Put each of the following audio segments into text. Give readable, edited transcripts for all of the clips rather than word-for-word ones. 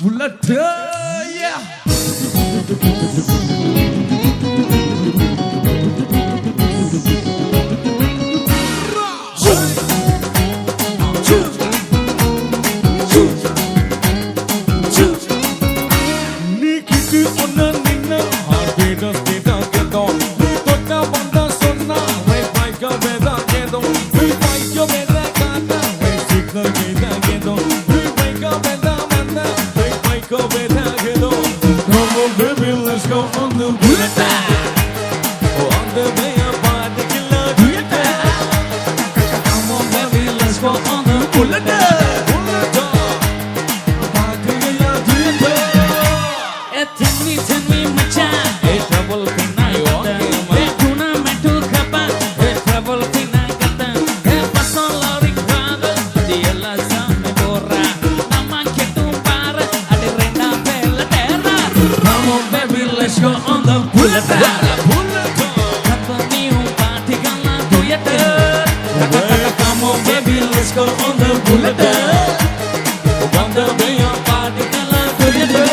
bullet, yeah. Baby, let's go on the bullet. On the way up, party killer, do you dare? Come on, baby, let's go on the bullet. Party killer, do you dare? Tell me, macha. Hey, trouble pina gata. Hey, tuna metu khapa. Hey, trouble pina gata. Hey, paso lori khada. Adi ella saame borra. Nama ketu para. Adi renda bella terra. Come on, baby, let's go on the bullet. Company party gala do ya dare? Come on, baby, let's go on the bullet. On the way up, party gala do ya dare?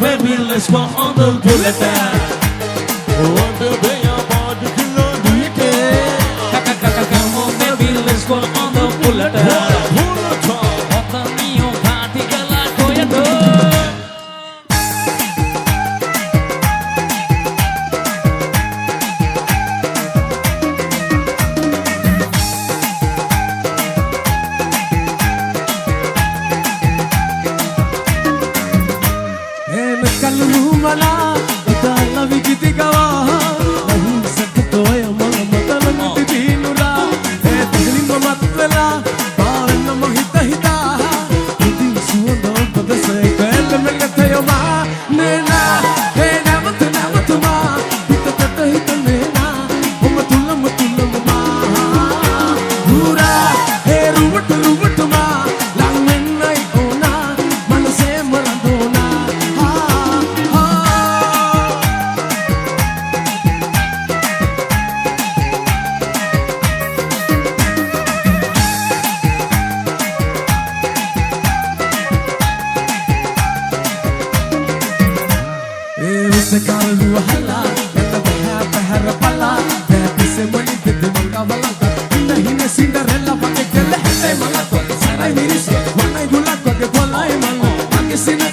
Baby, let's go on the bullet. On the way up, party killer, do you care? Come on, baby, let's go on the bullet. On the neo party killer, do you dare? Kallu mala itala vigiti gawa nahi sakto ya mala matala niti dinura e tigli mamatla bawen mohita hita idi suondo padase kel melthayo ma nena he namatuma hita hita nena matula ma pura he ruvatuma lang menai ona manase malandona se kalu hala eta bahar pala baby se mani de manga wala nahi ne cinderella pake kele hele mala to sarai miris manai gula ko ke bolai man ake sina